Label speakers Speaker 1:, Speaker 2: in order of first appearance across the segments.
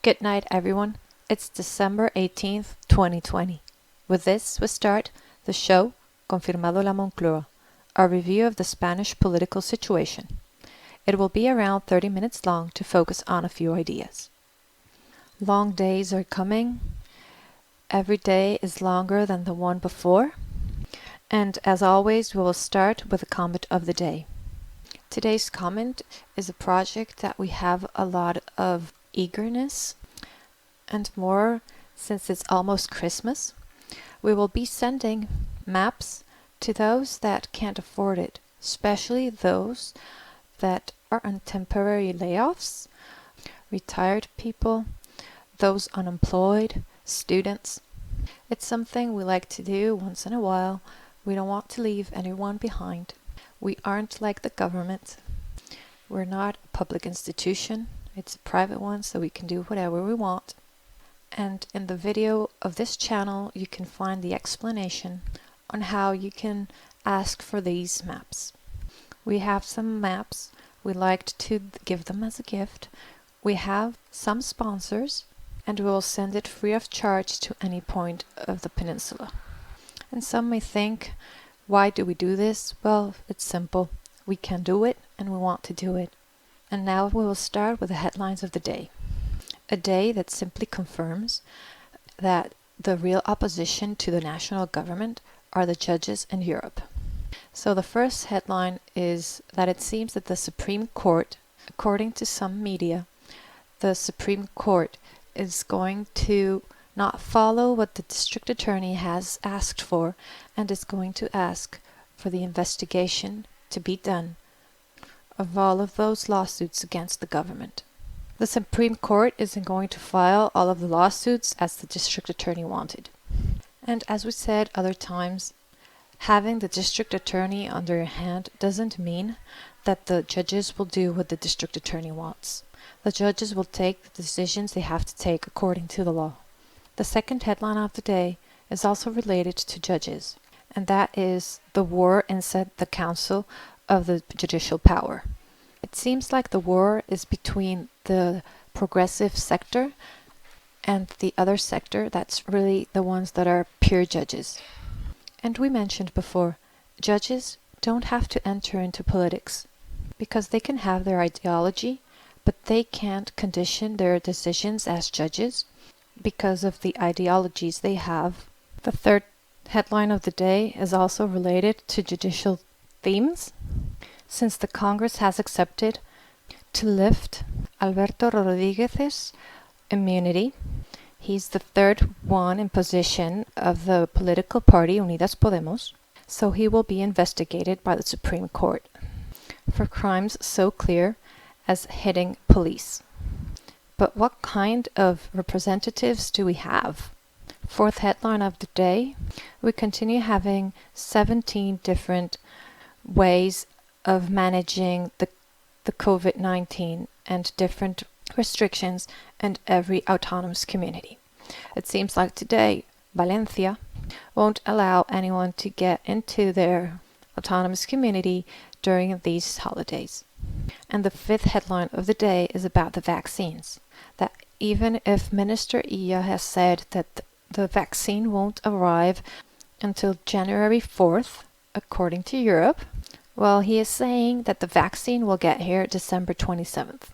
Speaker 1: Good night, everyone. It's December 18th, 2020. With this, we start the show Confirmado la Moncloa, our review of the Spanish political situation. It will be around 30 minutes long to focus on a few ideas. Long days are coming. Every day is longer than the one before. And as always, we will start with a comment of the day. Today's comment is a project that we have a lot of eagerness and more since it's almost Christmas. We will be sending maps to those that can't afford it, especially those that are on temporary layoffs, retired people, those unemployed, students. It's something we like to do once in a while. We don't want to leave anyone behind. We aren't like the government. We're not a public institution. It's a private one, so we can do whatever we want. And in the video of this channel, you can find the explanation on how you can ask for these maps. We have some maps. We liked to give them as a gift. We have some sponsors, and we will send it free of charge to any point of the peninsula. And some may think, why do we do this? Well, it's simple. We can do it, and we want to do it. And now we will start with the headlines of the day. A day that simply confirms that the real opposition to the national government are the judges in Europe. So the first headline is that it seems that the Supreme Court, according to some media, the Supreme Court is going to not follow what the district attorney has asked for and is going to ask for the investigation to be done of all of those lawsuits against the government. The Supreme Court isn't going to file all of the lawsuits as the district attorney wanted. And as we said other times, having the district attorney under your hand doesn't mean that the judges will do what the district attorney wants. The judges will take the decisions they have to take according to the law. The second headline of the day is also related to judges, and that is the war inside the Council of the Judicial Power. It seems like the war is between the progressive sector and the other sector that's really the ones that are pure judges. And we mentioned before, judges don't have to enter into politics because they can have their ideology, but they can't condition their decisions as judges because of the ideologies they have. The third headline of the day is also related to judicial themes, since the Congress has accepted to lift Alberto Rodríguez's immunity. He's the third one in position of the political party Unidas Podemos, so he will be investigated by the Supreme Court for crimes so clear as hitting police. But what kind of representatives do we have? Fourth headline of the day, we continue having 17 different ways of managing the COVID-19 and different restrictions in every autonomous community. It seems like today, Valencia won't allow anyone to get into their autonomous community during these holidays. And the fifth headline of the day is about the vaccines. That even if Minister Illa has said that the vaccine won't arrive until January 4th, according to Europe, well, he is saying that the vaccine will get here December 27th.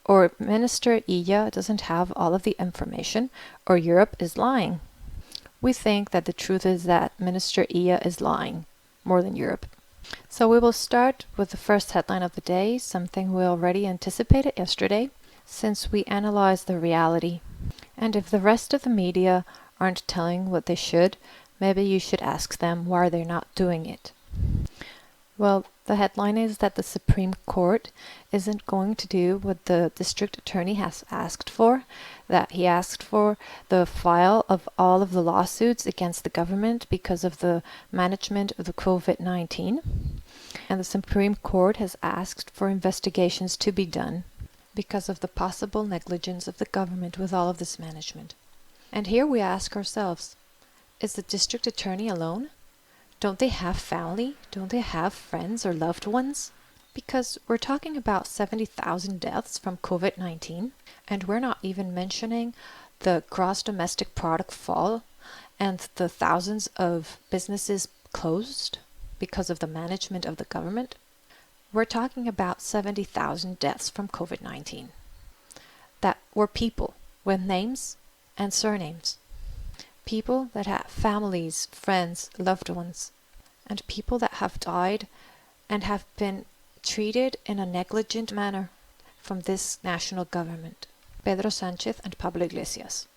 Speaker 1: Or Minister Illa doesn't have all of the information, or Europe is lying. We think that the truth is that Minister Illa is lying, more than Europe. So we will start with the first headline of the day, something we already anticipated yesterday, since we analyzed the reality. And if the rest of the media aren't telling what they should, maybe you should ask them why they're not doing it. Well, the headline is that the Supreme Court isn't going to do what the district attorney has asked for, that he asked for the file of all of the lawsuits against the government because of the management of the COVID-19. And the Supreme Court has asked for investigations to be done because of the possible negligence of the government with all of this management. And here we ask ourselves, is the district attorney alone? Don't they have family? Don't they have friends or loved ones? Because we're talking about 70,000 deaths from COVID-19, and we're not even mentioning the gross domestic product fall and the thousands of businesses closed because of the management of the government. We're talking about 70,000 deaths from COVID-19 that were people with names and surnames. People that have families, friends, loved ones, and people that have died and have been treated in a negligent manner from this national government, Pedro Sánchez and Pablo Iglesias.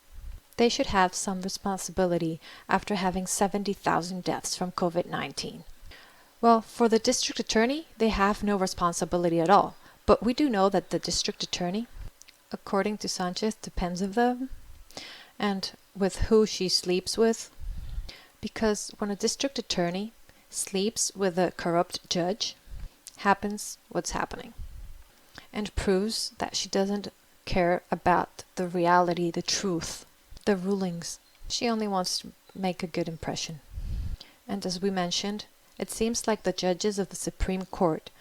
Speaker 1: They should have some responsibility after having 70,000 deaths from COVID-19. Well, for the district attorney, they have no responsibility at all. But we do know that the district attorney, according to Sánchez, depends on them and with who she sleeps with. Because when a district attorney sleeps with a corrupt judge, happens what's happening, and proves that she doesn't care about the reality, the truth, the rulings. She only wants to make a good impression. And as we mentioned, it seems like the judges of the Supreme Court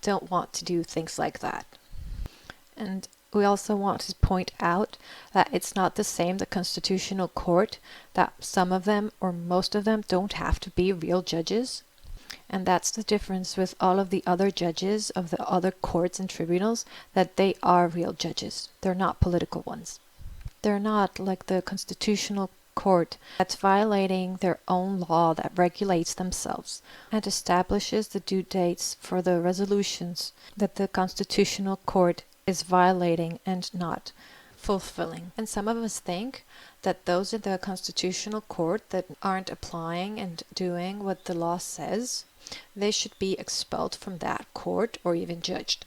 Speaker 1: don't want to do things like that. And we also want to point out that it's not the same, the Constitutional Court, that some of them or most of them don't have to be real judges. And that's the difference with all of the other judges of the other courts and tribunals, that they are real judges. They're not political ones. They're not like the Constitutional Court that's violating their own law that regulates themselves and establishes the due dates for the resolutions that the Constitutional Court is violating and not fulfilling. And some of us think that those in the Constitutional Court that aren't applying and doing what the law says, they should be expelled from that court or even judged.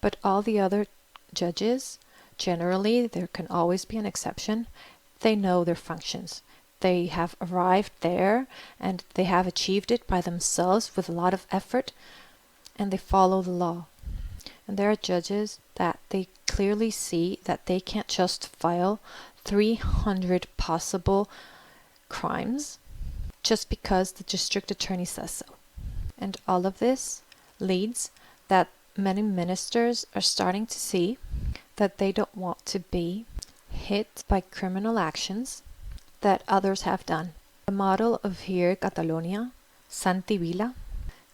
Speaker 1: But all the other judges, generally, there can always be an exception, they know their functions. They have arrived there and they have achieved it by themselves with a lot of effort, and they follow the law. And there are judges that they clearly see that they can't just file 300 possible crimes just because the district attorney says so. And all of this leads that many ministers are starting to see that they don't want to be hit by criminal actions that others have done. The model of here Catalonia, Santi Vila,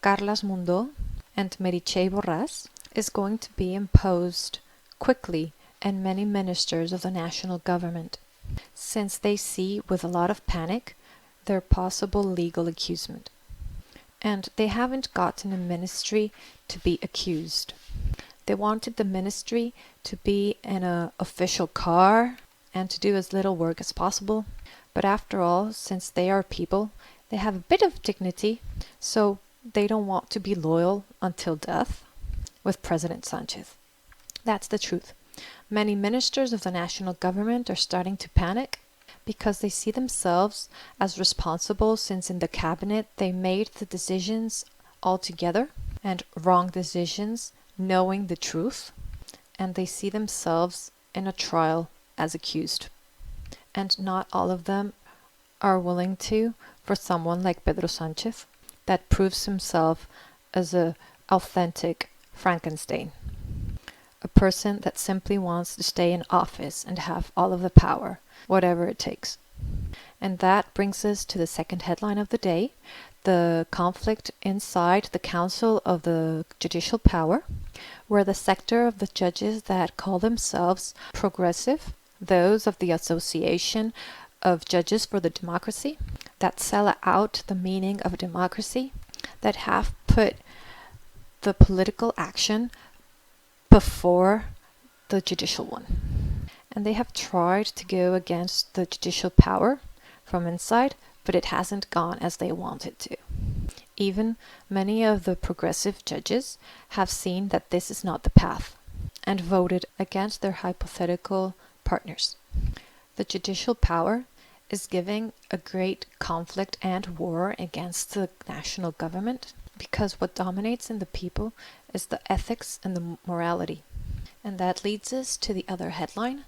Speaker 1: Carles Mundó, and Meritxell Borràs is going to be imposed quickly on many ministers of the national government, since they see with a lot of panic their possible legal accusation. And they haven't gotten a ministry to be accused. They wanted the ministry to be in an official car and to do as little work as possible. But after all, since they are people, they have a bit of dignity, so they don't want to be loyal until death with President Sánchez. That's the truth. Many ministers of the national government are starting to panic because they see themselves as responsible, since in the cabinet they made the decisions all together, and wrong decisions, knowing the truth, and they see themselves in a trial as accused. And not all of them are willing to for someone like Pedro Sánchez that proves himself as an authentic Frankenstein. A person that simply wants to stay in office and have all of the power, whatever it takes. And that brings us to the second headline of the day, the conflict inside the Council of the Judicial Power, where the sector of the judges that call themselves progressive, those of the Association of Judges for the Democracy, that sell out the meaning of democracy, that have put the political action before the judicial one. And they have tried to go against the judicial power from inside, but it hasn't gone as they wanted to. Even many of the progressive judges have seen that this is not the path and voted against their hypothetical partners. The judicial power is giving a great conflict and war against the national government, because what dominates in the people is the ethics and the morality. And that leads us to the other headline,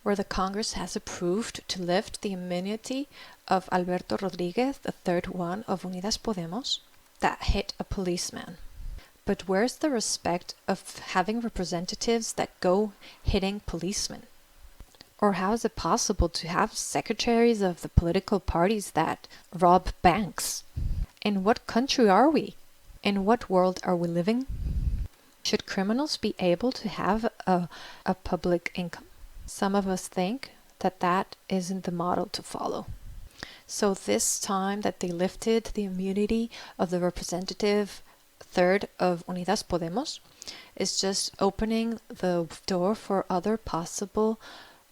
Speaker 1: where the Congress has approved to lift the immunity of Alberto Rodríguez, the third one of Unidas Podemos, that hit a policeman. But where's the respect of having representatives that go hitting policemen? Or how is it possible to have secretaries of the political parties that rob banks? In what country are we? In what world are we living? Should criminals be able to have a public income? Some of us think that that isn't the model to follow. So this time that they lifted the immunity of the representative third of Unidas Podemos is just opening the door for other possible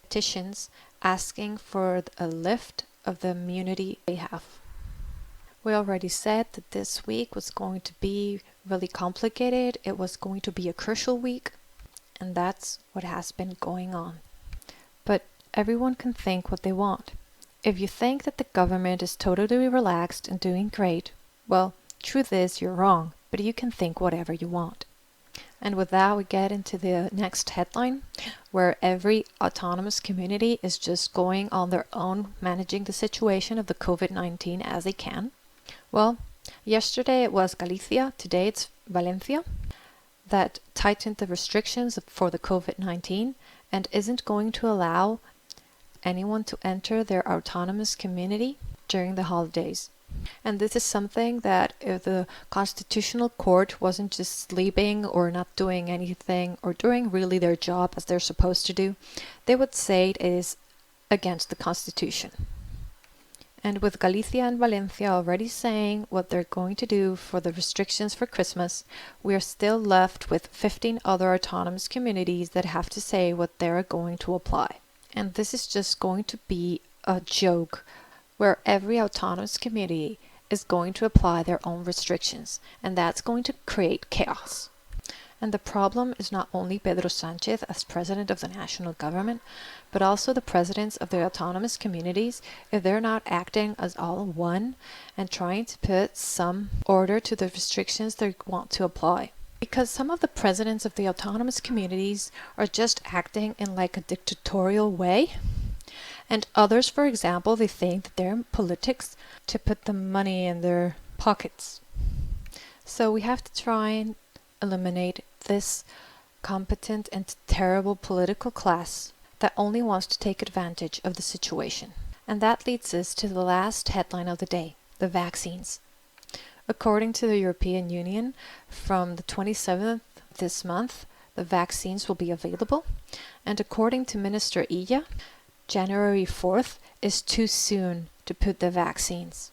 Speaker 1: petitions asking for a lift of the immunity they have. We already said that this week was going to be really complicated. It was going to be a crucial week, and that's what has been going on. But everyone can think what they want. If you think that the government is totally relaxed and doing great, well, truth is you're wrong, but you can think whatever you want. And with that, we get into the next headline, where every autonomous community is just going on their own, managing the situation of the COVID-19 as they can. Well, yesterday it was Galicia, today it's Valencia, that tightened the restrictions for the COVID-19 and isn't going to allow anyone to enter their autonomous community during the holidays. And this is something that if the Constitutional Court wasn't just sleeping or not doing anything or doing really their job as they're supposed to do, they would say it is against the Constitution. And with Galicia and Valencia already saying what they're going to do for the restrictions for Christmas, we are still left with 15 other autonomous communities that have to say what they're going to apply. And this is just going to be a joke where every autonomous community is going to apply their own restrictions, and that's going to create chaos. And the problem is not only Pedro Sánchez as president of the national government, but also the presidents of the autonomous communities if they're not acting as all one and trying to put some order to the restrictions they want to apply. Because some of the presidents of the autonomous communities are just acting in like a dictatorial way. And others, for example, they think that they're in politics to put the money in their pockets. So we have to try and eliminate this competent and terrible political class that only wants to take advantage of the situation. And that leads us to the last headline of the day, the vaccines. According to the European Union, from the 27th of this month, the vaccines will be available. And according to Minister Illa, January 4th is too soon to put the vaccines.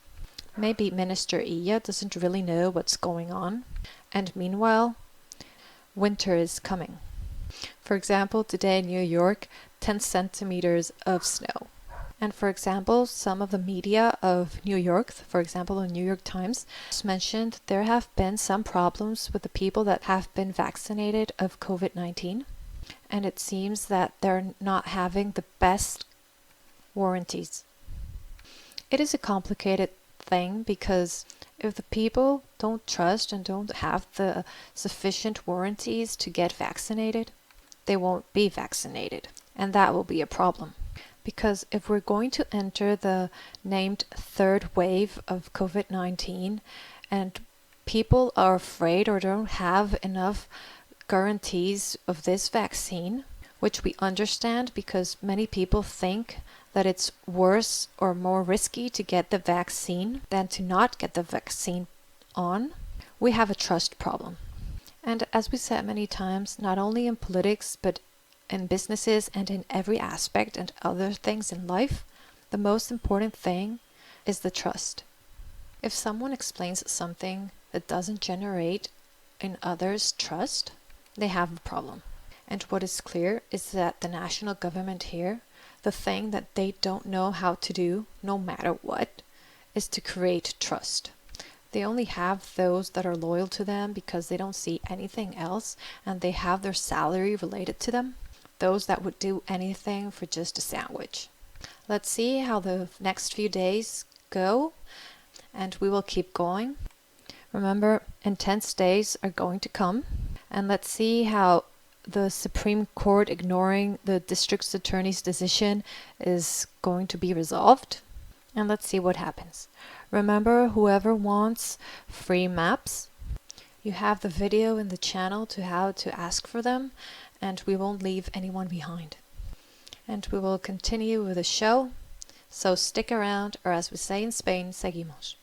Speaker 1: Maybe Minister Illa doesn't really know what's going on. And meanwhile, winter is coming. For example, today in New York, 10 centimeters of snow. And for example, some of the media of New York, for example, the New York Times, mentioned there have been some problems with the people that have been vaccinated of COVID-19. And it seems that they're not having the best warranties. It is a complicated thing because if the people don't trust and don't have the sufficient warranties to get vaccinated, they won't be vaccinated. And that will be a problem. Because if we're going to enter the named third wave of COVID-19 and people are afraid or don't have enough guarantees of this vaccine, which we understand because many people think that it's worse or more risky to get the vaccine than to not get the vaccine on, we have a trust problem. And as we said many times, not only in politics, but in businesses and in every aspect and other things in life, the most important thing is the trust. If someone explains something that doesn't generate in others trust, they have a problem. And what is clear is that the national government here, the thing that they don't know how to do, no matter what, is to create trust. They only have those that are loyal to them because they don't see anything else and they have their salary related to them. Those that would do anything for just a sandwich. Let's see how the next few days go and we will keep going. Remember, intense days are going to come. And let's see how the Supreme Court ignoring the district attorney's decision is going to be resolved. And let's see what happens. Remember, whoever wants free maps, You have the video in the channel to how to ask for them, and we won't leave anyone behind. And we will continue with the show, so stick around, or as we say in Spain, seguimos.